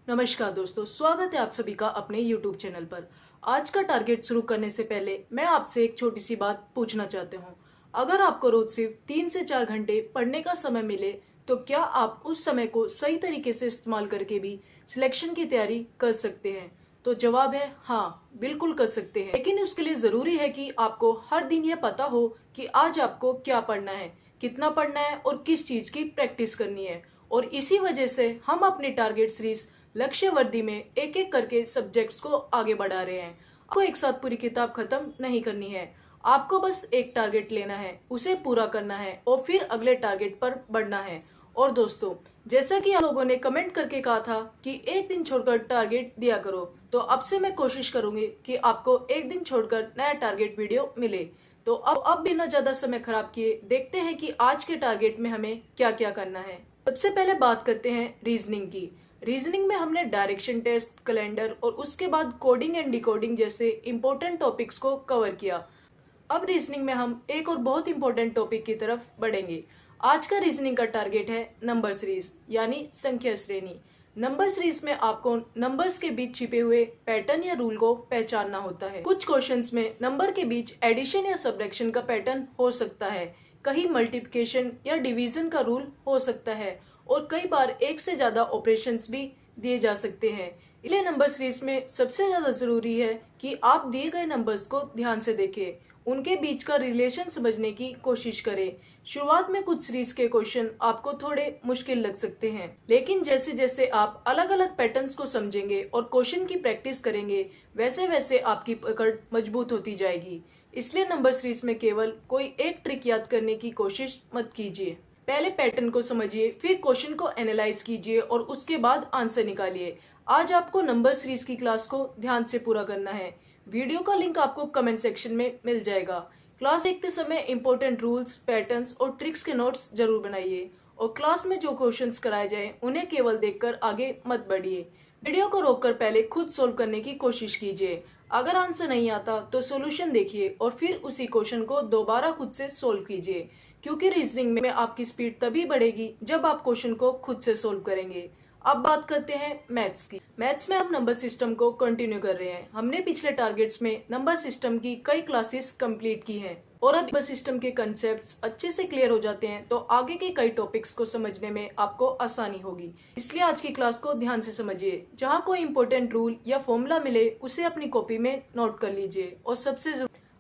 नमस्कार दोस्तों, स्वागत है आप सभी का अपने YouTube चैनल पर। आज का टारगेट शुरू करने से पहले मैं आपसे एक छोटी सी बात पूछना चाहते हूँ। अगर आपको रोज सिर्फ 3 से 4 घंटे पढ़ने का समय मिले तो क्या आप उस समय को सही तरीके से इस्तेमाल करके भी सिलेक्शन की तैयारी कर सकते हैं? तो जवाब है हाँ, बिल्कुल कर सकते हैं। लेकिन उसके लिए जरूरी है कि आपको हर दिन यह पता हो कि आज आपको क्या पढ़ना है, कितना पढ़ना है और किस चीज की प्रैक्टिस करनी है। और इसी वजह से हम अपनी टारगेट सीरीज लक्ष्य वर्दी में एक एक करके सब्जेक्ट्स को आगे बढ़ा रहे हैं। आपको एक साथ पूरी किताब खत्म नहीं करनी है, आपको बस एक टारगेट लेना है, उसे पूरा करना है और फिर अगले टारगेट पर बढ़ना है। और दोस्तों, जैसा कि आप लोगों ने कमेंट करके कहा था कि एक दिन छोड़कर टारगेट दिया करो, तो अब से मैं कोशिश करूंगी कि आपको एक दिन छोड़कर नया टारगेट वीडियो मिले। तो अब बिना ज्यादा समय खराब किए देखते हैं कि आज के टारगेट में हमें क्या क्या करना है। सबसे पहले बात करते हैं रीजनिंग की। रीजनिंग में हमने डायरेक्शन टेस्ट, कैलेंडर और उसके बाद कोडिंग एंड डिकोडिंग जैसे इंपॉर्टेंट टॉपिक्स को कवर किया। अब रीजनिंग में हम एक और बहुत इंपॉर्टेंट टॉपिक की तरफ बढ़ेंगे। आज का रीजनिंग का टारगेट है नंबर सीरीज यानी संख्या श्रेणी। नंबर सीरीज में आपको नंबर्स के बीच छिपे हुए पैटर्न या रूल को पहचानना होता है। कुछ क्वेश्चंस में नंबर के बीच एडिशन या सबट्रैक्शन का पैटर्न हो सकता है, कहीं मल्टीप्लिकेशन या डिवीजन का रूल हो सकता है और कई बार एक से ज्यादा ऑपरेशंस भी दिए जा सकते हैं। इसलिए नंबर सीरीज में सबसे ज्यादा जरूरी है कि आप दिए गए नंबर्स को ध्यान से देखें, उनके बीच का रिलेशन समझने की कोशिश करें। शुरुआत में कुछ सीरीज के क्वेश्चन आपको थोड़े मुश्किल लग सकते हैं, लेकिन जैसे जैसे आप अलग अलग पैटर्न्स को समझेंगे और क्वेश्चन की प्रैक्टिस करेंगे, वैसे वैसे आपकी पकड़ मजबूत होती जाएगी। इसलिए नंबर सीरीज में केवल कोई एक ट्रिक याद करने की कोशिश मत कीजिए। पहले पैटर्न को समझिए, फिर क्वेश्चन को एनालाइज कीजिए और उसके बाद आंसर निकालिए। आज आपको नंबर सीरीज की क्लास को ध्यान से पूरा करना है। वीडियो का लिंक आपको कमेंट सेक्शन में मिल जाएगा। क्लास देखते समय इंपॉर्टेंट रूल्स, पैटर्न्स और ट्रिक्स के नोट्स जरूर बनाइए और क्लास में जो क्वेश्चंस कराए जाए उन्हें केवल देखकर आगे मत बढ़िए। वीडियो को रोककर पहले खुद सोल्व करने की कोशिश कीजिए। अगर आंसर नहीं आता तो सॉल्यूशन देखिए और फिर उसी क्वेश्चन को दोबारा खुद से सोल्व कीजिए, क्योंकि रीजनिंग में आपकी स्पीड तभी बढ़ेगी जब आप क्वेश्चन को खुद से सोल्व करेंगे। अब बात करते हैं मैथ्स की। मैथ्स में हम नंबर सिस्टम को कंटिन्यू कर रहे हैं। हमने पिछले टारगेट्स में नंबर सिस्टम की कई क्लासेस कंप्लीट की हैं और अब नंबर सिस्टम के कंसेप्ट्स अच्छे से क्लियर हो जाते हैं तो आगे के कई टॉपिक्स को समझने में आपको आसानी होगी। इसलिए आज की क्लास को ध्यान से समझिए। जहाँ कोई इंपॉर्टेंट रूल या फॉर्मूला मिले उसे अपनी कॉपी में नोट कर लीजिए और सबसे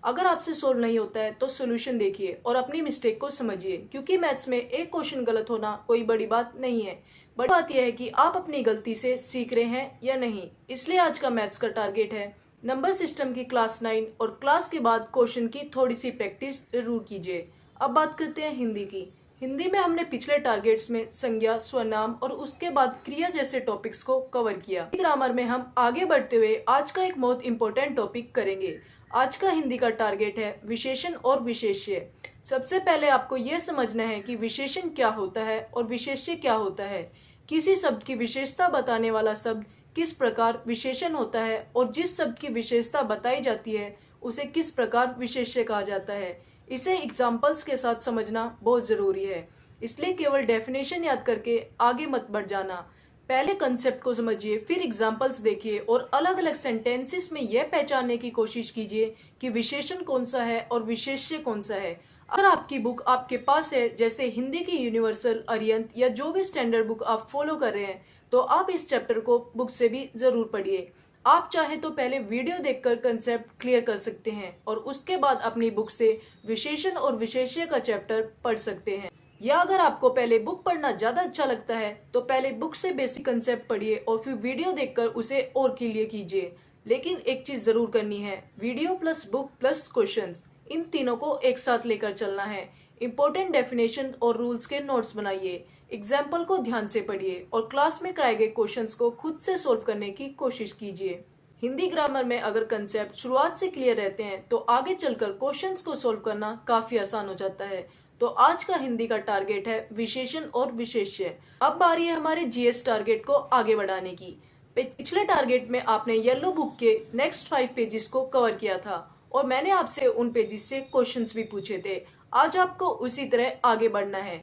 अगर आपसे सोल्व नहीं होता है तो सोल्यूशन देखिए और अपनी मिस्टेक को समझिए, क्योंकि मैथ्स में एक क्वेश्चन गलत होना कोई बड़ी बात नहीं है। बड़ी बात यह है कि आप अपनी गलती से सीख रहे हैं या नहीं। इसलिए आज का मैथ्स का टारगेट है नंबर सिस्टम की क्लास 9 और क्लास के बाद क्वेश्चन की थोड़ी सी प्रैक्टिस जरूर कीजिए। अब बात करते हैं हिंदी की। हिंदी में हमने पिछले टारगेट्स में संज्ञा, स्वनाम और उसके बाद क्रिया जैसे टॉपिक्स को कवर किया। ग्रामर में हम आगे बढ़ते हुए आज का एक बहुत इंपॉर्टेंट टॉपिक करेंगे। आज का हिंदी का टारगेट है विशेषण और विशेष्य। सबसे पहले आपको यह समझना है कि विशेषण क्या होता है और विशेष्य क्या होता है। किसी शब्द की विशेषता बताने वाला शब्द किस प्रकार विशेषण होता है और जिस शब्द की विशेषता बताई जाती है उसे किस प्रकार विशेष्य कहा जाता है। इसे एग्जाम्पल्स के साथ समझना बहुत जरूरी है, इसलिए केवल डेफिनेशन याद करके आगे मत बढ़ जाना। पहले कंसेप्ट को समझिए, फिर एग्जाम्पल्स देखिए और अलग अलग सेंटेंसेस में यह पहचानने की कोशिश कीजिए कि विशेषण कौन सा है और विशेष्य कौन सा है। अगर आपकी बुक आपके पास है, जैसे हिंदी की यूनिवर्सल, अरिहंत या जो भी स्टैंडर्ड बुक आप फॉलो कर रहे हैं, तो आप इस चैप्टर को बुक से भी जरूर पढ़िए। आप चाहे तो पहले वीडियो देखकर कंसेप्ट क्लियर कर सकते हैं और उसके बाद अपनी बुक से विशेषण और विशेष्य का चैप्टर पढ़ सकते हैं। या अगर आपको पहले बुक पढ़ना ज्यादा अच्छा लगता है तो पहले बुक से बेसिक कंसेप्ट पढ़िए और फिर वीडियो देखकर उसे और क्लियर कीजिए। लेकिन एक चीज जरूर करनी है, video plus book plus questions, इन तीनों को एक साथ लेकर चलना है। इंपॉर्टेंट डेफिनेशन और रूल्स के नोट्स बनाइए, एग्जाम्पल को ध्यान से पढ़िए और क्लास में कराए गए क्वेश्चंस को खुद से सोल्व करने की कोशिश कीजिए। हिंदी ग्रामर में अगर कंसेप्ट शुरुआत से क्लियर रहते हैं तो आगे चलकर क्वेश्चंस को सोल्व करना काफी आसान हो जाता है। तो आज का हिंदी का टारगेट है विशेषण और विशेष्य। अब बारी है हमारे जीएस टारगेट को आगे बढ़ाने की। पिछले टारगेट में आपने येलो बुक के नेक्स्ट 5 पेजेस को कवर किया था और मैंने आपसे उन पेजेस से क्वेश्चंस भी पूछे थे। आज आपको उसी तरह आगे बढ़ना है।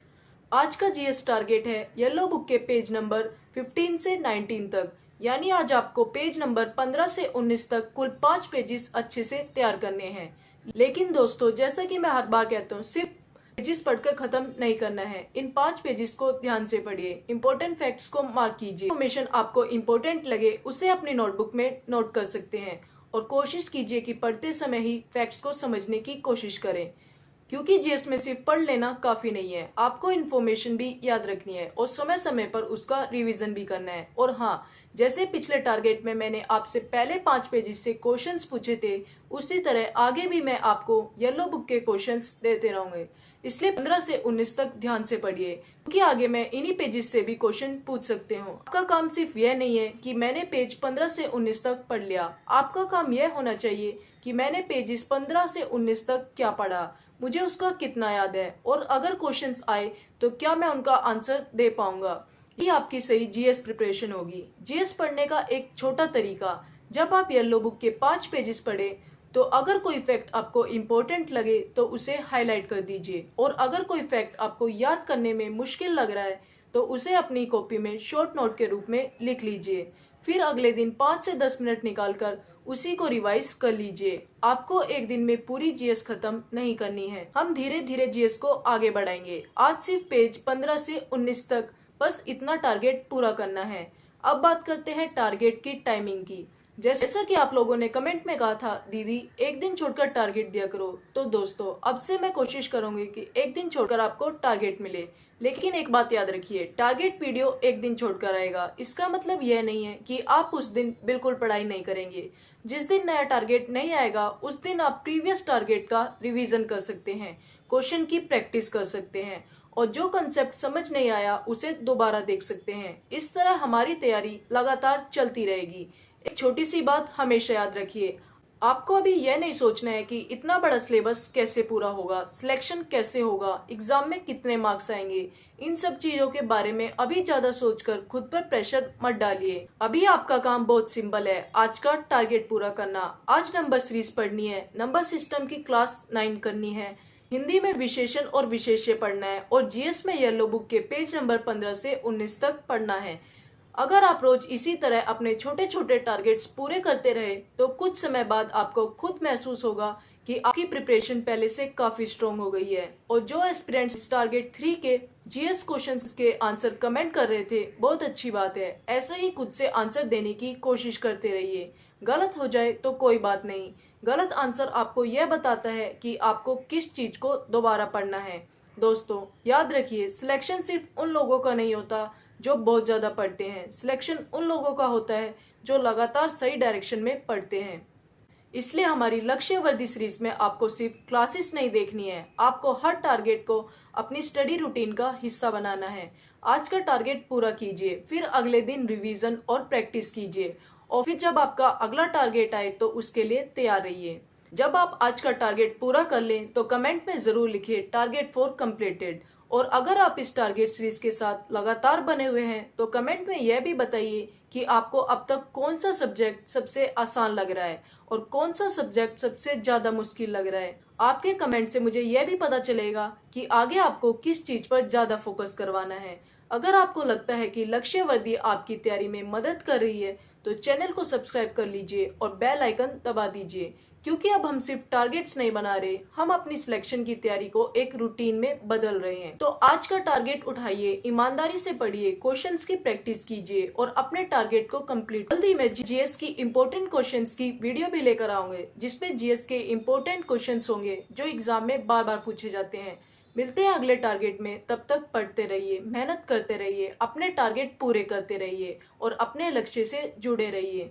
आज का जीएस टारगेट है येलो बुक के पेज नंबर 15 से 19 तक। यानी आज आपको पेज नंबर 15 से 19 तक कुल 5 पेजेस अच्छे से तैयार करने हैं। लेकिन दोस्तों, जैसा कि मैं हर बार कहता हूँ, सिर्फ पेजेस पढ़कर खत्म नहीं करना है। इन 5 पेजेस को ध्यान से पढ़िए, इंपॉर्टेंट फैक्ट्स को मार्क कीजिए, इन्फॉर्मेशन आपको इम्पोर्टेंट लगे उसे अपनी नोटबुक में नोट कर सकते हैं और कोशिश कीजिए कि पढ़ते समय ही फैक्ट्स को समझने की कोशिश करें, क्योंकि जीएस में सिर्फ पढ़ लेना काफी नहीं है, आपको इन्फॉर्मेशन भी याद रखनी है और समय समय पर उसका रिवीजन भी करना है। और हाँ, जैसे पिछले टारगेट में मैंने आपसे पहले 5 पेजेस से क्वेश्चंस पूछे थे, उसी तरह आगे भी मैं आपको येलो बुक के क्वेश्चंस देते रहूंगे। इसलिए 15 से 19 तक ध्यान से पढ़िए, क्योंकि आगे मैं इन्हीं पेजेस से भी क्वेश्चन पूछ सकते हो। आपका काम सिर्फ यह नहीं है कि मैंने पेज 15 से 19 तक पढ़ लिया, आपका काम यह होना चाहिए कि मैंने पेजेस 15 से 19 तक क्या पढ़ा, मुझे उसका कितना याद है, और अगर क्वेश्चंस आए तो क्या मैं उनका आंसर दे पाऊंगा। ये आपकी सही जीएस प्रिपरेशन होगी। जीएस पढ़ने का एक छोटा तरीका, जब आप येलो बुक के 5 पेजेस पढ़े तो अगर कोई फैक्ट आपको इम्पोर्टेंट लगे तो उसे हाईलाइट कर दीजिए, और अगर कोई फैक्ट आपको याद करने में मुश्किल लग रहा है तो उसे अपनी कॉपी में शॉर्ट नोट के रूप में लिख लीजिए। फिर अगले दिन 5 से 10 मिनट निकालकर उसी को रिवाइज कर लीजिए। आपको एक दिन में पूरी जीएस खत्म नहीं करनी है, हम धीरे धीरे जीएस को आगे बढ़ाएंगे। आज सिर्फ पेज 15 से 19 तक बस इतना टारगेट पूरा करना है। अब बात करते हैं टारगेट की टाइमिंग की। जैसा कि आप लोगों ने कमेंट में कहा था, दीदी एक दिन छोड़कर टारगेट दिया करो, तो दोस्तों अब से मैं कोशिश करूंगी कि एक दिन छोड़कर आपको टारगेट मिले। लेकिन एक बात याद रखिए, टारगेट वीडियो एक दिन छोड़कर आएगा, इसका मतलब यह नहीं है कि आप उस दिन बिल्कुल पढ़ाई नहीं करेंगे। जिस दिन नया टारगेट नहीं आएगा उस दिन आप प्रीवियस टारगेट का रिवीजन कर सकते हैं, क्वेश्चन की प्रैक्टिस कर सकते हैं, और जो कंसेप्ट समझ नहीं आया उसे दोबारा देख सकते हैं। इस तरह हमारी तैयारी लगातार चलती रहेगी। एक छोटी सी बात हमेशा याद रखिए, आपको अभी यह नहीं सोचना है कि इतना बड़ा सिलेबस कैसे पूरा होगा, सिलेक्शन कैसे होगा, एग्जाम में कितने मार्क्स आएंगे। इन सब चीजों के बारे में अभी ज्यादा सोचकर खुद पर प्रेशर मत डालिए। अभी आपका काम बहुत सिंपल है, आज का टारगेट पूरा करना। आज नंबर सीरीज पढ़नी है, नंबर सिस्टम की क्लास 9 करनी है, हिंदी में विशेषण और विशेष्य पढ़ना है, और जीएस में येलो बुक के पेज नंबर 15 से 19 तक पढ़ना है। अगर आप रोज इसी तरह अपने छोटे छोटे टारगेट्स पूरे करते रहे तो कुछ समय बाद आपको खुद महसूस होगा कि आपकी प्रिपरेशन पहले से काफी स्ट्रॉन्ग हो गई है। और जो एस्पिरेंट्स टारगेट 3 के जीएस क्वेश्चंस के आंसर कमेंट कर रहे थे, बहुत अच्छी बात है। ऐसे ही खुद से आंसर देने की कोशिश करते रहिए, गलत हो जाए तो कोई बात नहीं। गलत आंसर आपको यह बताता है कि आपको किस चीज को दोबारा पढ़ना है। दोस्तों याद रखिए, सिलेक्शन सिर्फ उन लोगों का नहीं होता जो बहुत ज्यादा पढ़ते हैं, सिलेक्शन उन लोगों का होता है जो लगातार सही डायरेक्शन में पढ़ते हैं। इसलिए हमारी लक्ष्य वर्दी सीरीज में आपको सिर्फ क्लासेस नहीं देखनी है, आपको हर टारगेट को अपनी स्टडी रूटीन का हिस्सा बनाना है। आज का टारगेट पूरा कीजिए, फिर अगले दिन रिवीजन और प्रैक्टिस कीजिए, और फिर जब आपका अगला टारगेट आए तो उसके लिए तैयार रहिए। जब आप आज का टारगेट पूरा कर लें तो कमेंट में जरूर लिखिए टारगेट 4 कंप्लीटेड। और अगर आप इस टारगेट सीरीज के साथ लगातार बने हुए हैं तो कमेंट में यह भी बताइए कि आपको अब तक कौन सा सब्जेक्ट सबसे आसान लग रहा है और कौन सा सब्जेक्ट सबसे ज्यादा मुश्किल लग रहा है। आपके कमेंट से मुझे यह भी पता चलेगा कि आगे आपको किस चीज पर ज्यादा फोकस करवाना है। अगर आपको लगता है कि लक्ष्य वर्दी आपकी तैयारी में मदद कर रही है तो चैनल को सब्सक्राइब कर लीजिए और बेल आइकन दबा दीजिए, क्योंकि अब हम सिर्फ टारगेट्स नहीं बना रहे, हम अपनी सिलेक्शन की तैयारी को एक रूटीन में बदल रहे हैं। तो आज का टारगेट उठाइए, ईमानदारी से पढ़िए, क्वेश्चंस की प्रैक्टिस कीजिए और अपने टारगेट को कंप्लीट। जल्दी मैं जीएस की इम्पोर्टेंट क्वेश्चंस की वीडियो भी लेकर आऊंगे, जिसमें जीएस के इम्पोर्टेंट क्वेश्चंस होंगे जो एग्जाम में बार बार पूछे जाते हैं। मिलते हैं अगले टारगेट में, तब तक पढ़ते रहिए, मेहनत करते रहिए, अपने टारगेट पूरे करते रहिए और अपने लक्ष्य से जुड़े रहिए।